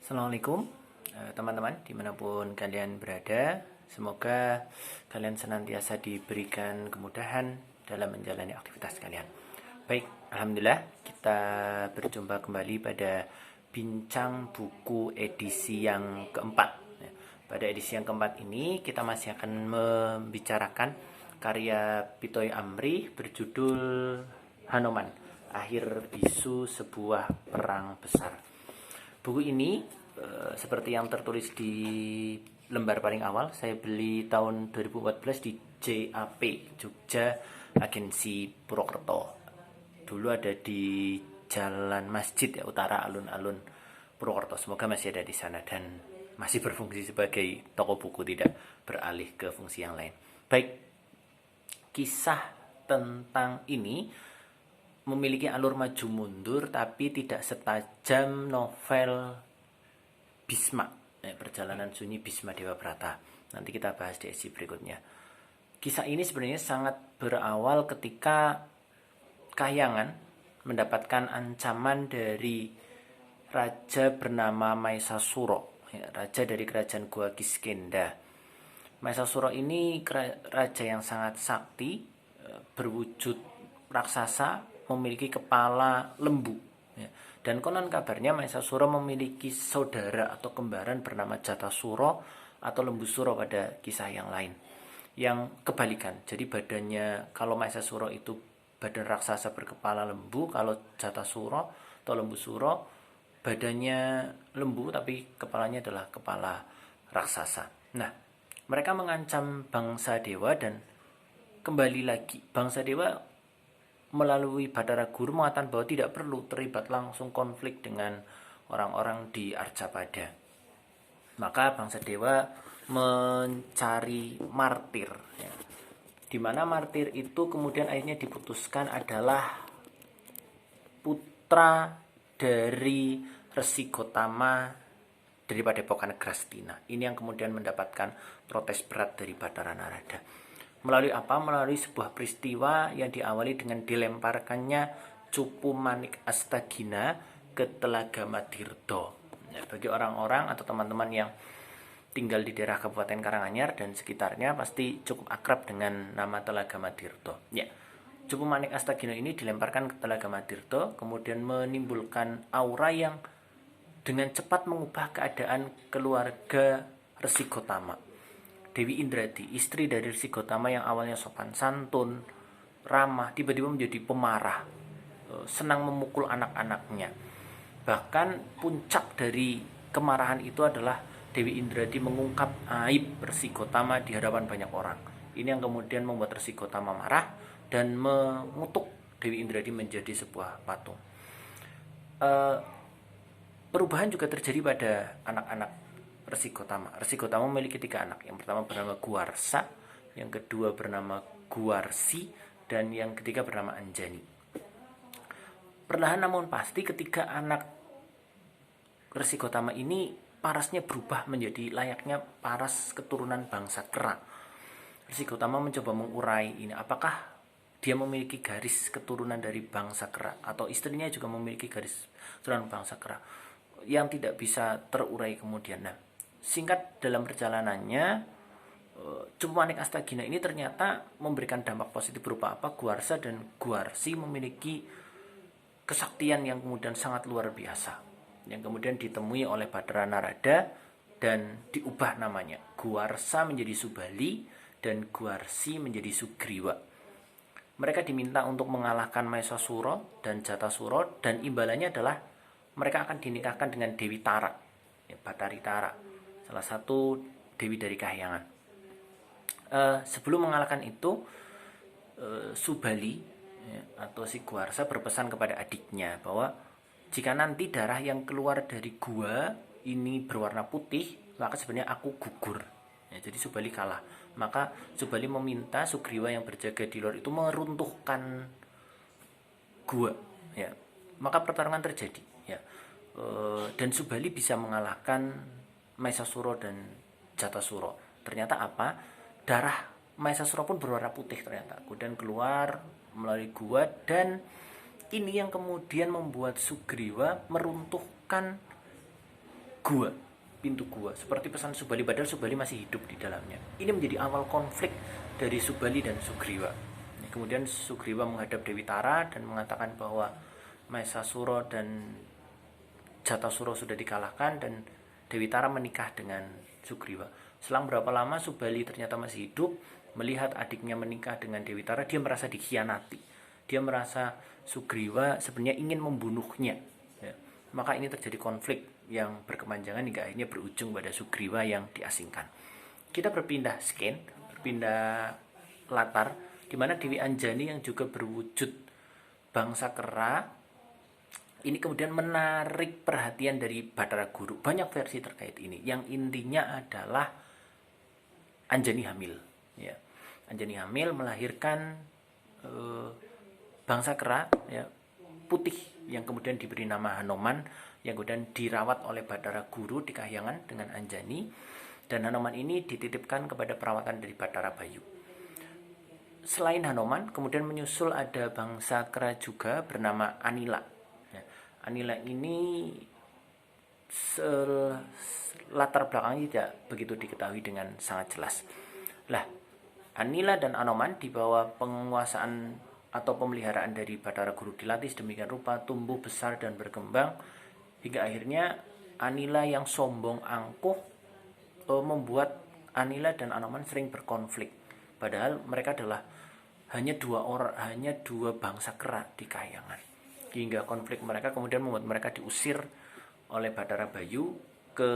Assalamualaikum teman-teman dimanapun kalian berada. Semoga kalian senantiasa diberikan kemudahan dalam menjalani aktivitas kalian. Baik, Alhamdulillah kita berjumpa kembali pada bincang buku edisi yang keempat. Pada edisi yang keempat ini kita masih akan membicarakan karya Pitoy Amri berjudul Hanoman, Akhir Bisu Sebuah Perang Besar. Buku ini seperti yang tertulis di lembar paling awal, saya beli tahun 2014 di JAP, Jogja Agensi Purwokerto. Dulu ada di Jalan Masjid ya, utara alun-alun Purwokerto. Semoga masih ada di sana dan masih berfungsi sebagai toko buku, tidak beralih ke fungsi yang lain. Baik, kisah tentang ini memiliki alur maju mundur tapi tidak setajam novel Bisma, Perjalanan Sunyi Bisma Dewa Brata. Nanti kita bahas di edisi berikutnya. Kisah ini sebenarnya sangat berawal ketika Kahyangan mendapatkan ancaman dari raja bernama Maesasuro, raja dari kerajaan Gua Kiskenda. Maesasuro ini raja yang sangat sakti, berwujud raksasa, memiliki kepala lembu ya. Dan konon kabarnya Maesasuro memiliki saudara atau kembaran bernama Jatasuro atau Lembu Suro pada kisah yang lain, yang kebalikan. Jadi badannya, kalau Maesasuro itu badan raksasa berkepala lembu, kalau Jatasuro atau Lembu Suro badannya lembu tapi kepalanya adalah kepala raksasa. Nah, mereka mengancam bangsa dewa dan kembali lagi bangsa dewa melalui Bathara Guru mengatakan bahwa tidak perlu terlibat langsung konflik dengan orang-orang di Arcapada. Maka bangsa dewa mencari martir ya. Di mana martir itu kemudian akhirnya diputuskan adalah putra dari Resi Gotama dari Padepokan Grastina. Ini yang kemudian mendapatkan protes berat dari Bathara Narada. Melalui apa? Melalui sebuah peristiwa yang diawali dengan dilemparkannya Cupu Manik Astagina ke Telaga Madirdo. Ya, bagi orang-orang atau teman-teman yang tinggal di daerah Kabupaten Karanganyar dan sekitarnya pasti cukup akrab dengan nama Telaga Madirdo. Ya, Cupu Manik Astagina ini dilemparkan ke Telaga Madirdo, kemudian menimbulkan aura yang dengan cepat mengubah keadaan keluarga Resi Gotama. Dewi Indradi, istri dari Resi Gotama yang awalnya sopan santun, ramah, tiba-tiba menjadi pemarah, senang memukul anak-anaknya. Bahkan puncak dari kemarahan itu adalah Dewi Indradi mengungkap aib Resi Gotama di hadapan banyak orang. Ini yang kemudian membuat Resi Gotama marah dan mengutuk Dewi Indradi menjadi sebuah patung. Perubahan juga terjadi pada anak-anak Resi Gotama. Resi Gotama memiliki 3 anak. Yang pertama bernama Guarsa, yang kedua bernama Guarsi, dan yang ketiga bernama Anjani. Perlahan namun pasti ketika anak Resi Gotama ini parasnya berubah menjadi layaknya paras keturunan bangsa Kera. Resi Gotama mencoba mengurai ini. Apakah dia memiliki garis keturunan dari bangsa Kera atau istrinya juga memiliki garis keturunan bangsa Kera yang tidak bisa terurai kemudian. Nah, singkat dalam perjalanannya, Cupu Manik Astagina ini ternyata memberikan dampak positif berupa apa? Guarsa dan Guarsi memiliki kesaktian yang kemudian sangat luar biasa, yang kemudian ditemui oleh Bathara Narada dan diubah namanya. Guarsa menjadi Subali dan Guarsi menjadi Sugriwa. Mereka diminta untuk mengalahkan Maesasuro dan Jatasuro, dan imbalannya adalah mereka akan dinikahkan dengan Dewi Tara, Bathari Tara, salah satu dewi dari Kahyangan. Sebelum mengalahkan itu, Subali atau si Guarsa berpesan kepada adiknya bahwa jika nanti darah yang keluar dari gua ini berwarna putih, maka sebenarnya aku gugur. Ya, jadi Subali kalah. Maka Subali meminta Sugriwa yang berjaga di luar itu meruntuhkan gua. Ya, maka pertarungan terjadi. Ya, dan Subali bisa mengalahkan Maesasuro dan Jatasuro. Ternyata apa? Darah Maesasuro pun berwarna putih ternyata. Kemudian keluar melalui gua, dan ini yang kemudian membuat Sugriwa meruntuhkan gua, pintu gua. Seperti pesan Subali, padahal Subali masih hidup di dalamnya. Ini menjadi awal konflik dari Subali dan Sugriwa. Kemudian Sugriwa menghadap Dewi Tara dan mengatakan bahwa Mahesasura dan Jatasura sudah dikalahkan dan Dewi Tara menikah dengan Sugriwa. Selang berapa lama Subali ternyata masih hidup, melihat adiknya menikah dengan Dewi Tara, dia merasa dikhianati. Dia merasa Sugriwa sebenarnya ingin membunuhnya. Ya. Maka ini terjadi konflik yang berkepanjangan hingga akhirnya berujung pada Sugriwa yang diasingkan. Kita berpindah latar, di mana Dewi Anjani yang juga berwujud bangsa kera ini kemudian menarik perhatian dari Bathara Guru. Banyak versi terkait ini. Yang intinya adalah Anjani hamil. Ya. Anjani hamil melahirkan bangsa kera, ya, putih yang kemudian diberi nama Hanoman, yang kemudian dirawat oleh Bathara Guru di Kahyangan dengan Anjani, dan Hanoman ini dititipkan kepada perawatan dari Bathara Bayu. Selain Hanoman, kemudian menyusul ada bangsa kera juga bernama Anila. Ya, Anila ini latar belakangnya tidak begitu diketahui dengan sangat jelas. Lah, Anila dan Anoman di bawah penguasaan atau pemeliharaan dari Bathara Guru dilatih sedemikian rupa, tumbuh besar dan berkembang hingga akhirnya Anila yang sombong angkuh membuat Anila dan Anoman sering berkonflik. Padahal mereka adalah hanya dua bangsa kera di Kahyangan. Hingga konflik mereka kemudian membuat mereka diusir oleh Bathara Bayu ke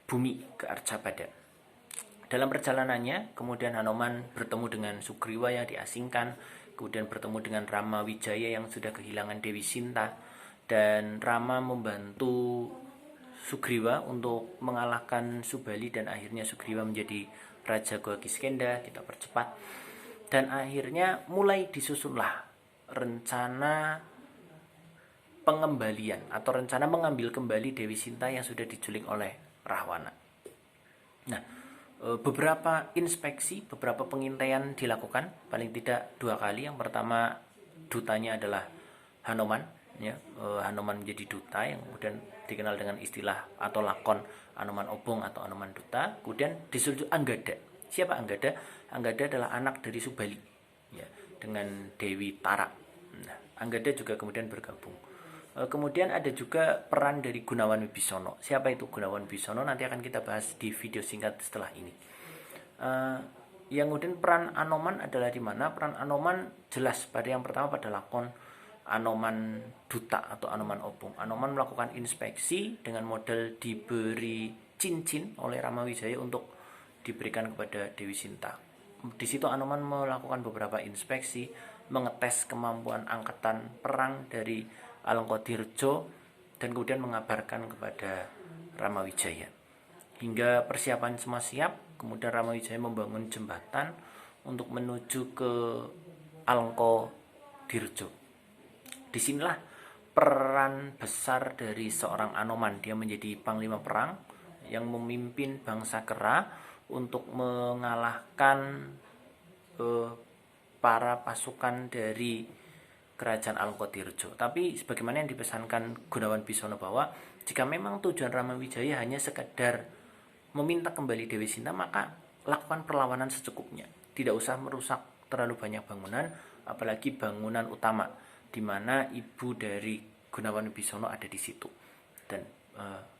bumi, ke Arcapada. Dalam perjalanannya, kemudian Hanoman bertemu dengan Sugriwa yang diasingkan, kemudian bertemu dengan Rama Wijaya yang sudah kehilangan Dewi Sinta, dan Rama membantu Sugriwa untuk mengalahkan Subali, dan akhirnya Sugriwa menjadi Raja Goa Kiskenda. Kita percepat. Dan akhirnya mulai disusunlah rencana pengembalian atau rencana mengambil kembali Dewi Sinta yang sudah diculik oleh Rahwana. Nah, beberapa inspeksi, beberapa pengintaian dilakukan, paling tidak 2 kali. Yang pertama, dutanya adalah Hanoman, ya. Hanoman menjadi duta yang kemudian dikenal dengan istilah atau lakon Anoman Obong atau Anoman Duta. Kemudian disusul Anggada. Siapa Anggada? Anggada adalah anak dari Subali, ya, dengan Dewi Tara. Nah, Anggada juga kemudian bergabung. Kemudian ada juga peran dari Gunawan Wibisono. Siapa itu Gunawan Wibisono? Nanti akan kita bahas di video singkat setelah ini. Yang kemudian peran Anoman adalah di mana? Peran Anoman jelas pada yang pertama pada lakon Anoman Duta atau Anoman Obong. Anoman melakukan inspeksi dengan modal diberi cincin oleh Rama Wijaya untuk diberikan kepada Dewi Sinta. Di situ Anoman melakukan beberapa inspeksi, mengetes kemampuan angkatan perang dari Alengkodirjo dan kemudian mengabarkan kepada Rama Wijaya. Hingga persiapan semua siap, kemudian Rama Wijaya membangun jembatan untuk menuju ke Alengkodirjo. Disinilah peran besar dari seorang Anoman. Dia menjadi panglima perang yang memimpin bangsa kera untuk mengalahkan para pasukan dari kerajaan Alengkodirjo. Tapi sebagaimana yang dipesankan Gunawan Wibisono bahwa jika memang tujuan Rama Wijaya hanya sekedar meminta kembali Dewi Sinta, maka lakukan perlawanan secukupnya. Tidak usah merusak terlalu banyak bangunan, apalagi bangunan utama di mana ibu dari Gunawan Wibisono ada di situ. Dan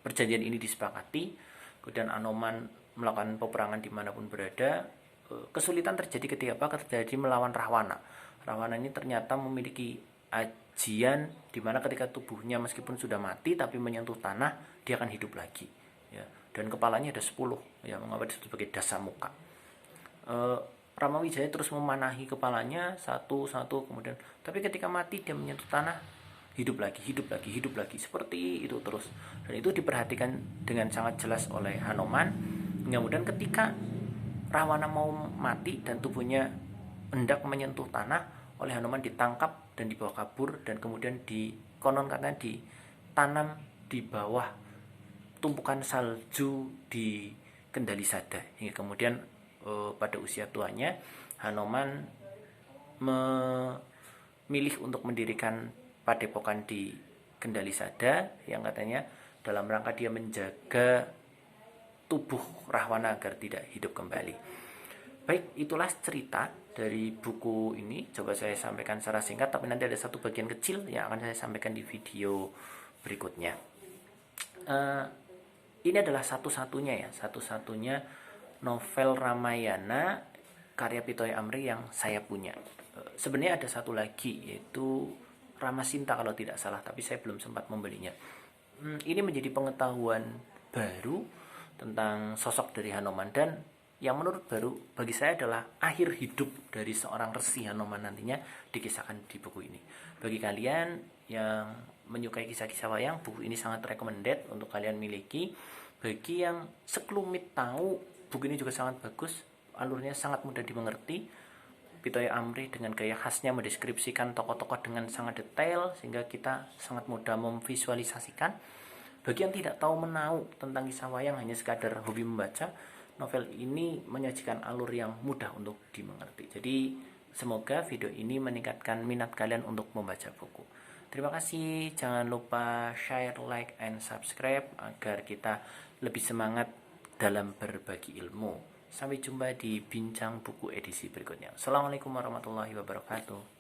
perjanjian ini disepakati. Kemudian Anoman melakukan peperangan dimanapun berada. Kesulitan terjadi ketika apa? Terjadi melawan Rahwana. Rahwana ini ternyata memiliki ajian di mana ketika tubuhnya meskipun sudah mati tapi menyentuh tanah, dia akan hidup lagi. Ya. Dan kepalanya ada 10, ya, mengapa disebut sebagai Dasamuka. Rama Wijaya terus memanahi kepalanya satu-satu, kemudian tapi ketika mati dia menyentuh tanah, hidup lagi, seperti itu terus. Dan itu diperhatikan dengan sangat jelas oleh Hanoman. Kemudian ketika Rahwana mau mati dan tubuhnya hendak menyentuh tanah, oleh Hanoman ditangkap dan dibawa kabur, dan kemudian konon katanya ditanam di bawah tumpukan salju di Kendali Sada. Hingga kemudian pada usia tuanya Hanoman memilih untuk mendirikan padepokan di Kendali Sada yang katanya dalam rangka dia menjaga tubuh Rahwana agar tidak hidup kembali. Baik, itulah cerita dari buku ini. Coba saya sampaikan secara singkat, tapi nanti ada satu bagian kecil yang akan saya sampaikan di video berikutnya. Ini adalah satu-satunya novel Ramayana karya Pitoy Amri yang saya punya. Sebenarnya ada satu lagi, yaitu Ramasinta kalau tidak salah, tapi saya belum sempat membelinya. Ini menjadi pengetahuan baru tentang sosok dari Hanuman, dan yang menurut baru bagi saya adalah akhir hidup dari seorang resi Hanuman nantinya dikisahkan di buku ini. Bagi kalian yang menyukai kisah-kisah wayang, buku ini sangat recommended untuk kalian miliki. Bagi yang sekelumit tahu, buku ini juga sangat bagus, alurnya sangat mudah dimengerti. Pitoy Amri dengan gaya khasnya mendeskripsikan tokoh-tokoh dengan sangat detail sehingga kita sangat mudah memvisualisasikan. Bagi yang tidak tahu menau tentang kisah wayang, hanya sekadar hobi membaca, novel ini menyajikan alur yang mudah untuk dimengerti. Jadi semoga video ini meningkatkan minat kalian untuk membaca buku. Terima kasih, jangan lupa share, like, and subscribe agar kita lebih semangat dalam berbagi ilmu. Sampai jumpa di Bincang Buku edisi berikutnya. Assalamualaikum warahmatullahi wabarakatuh.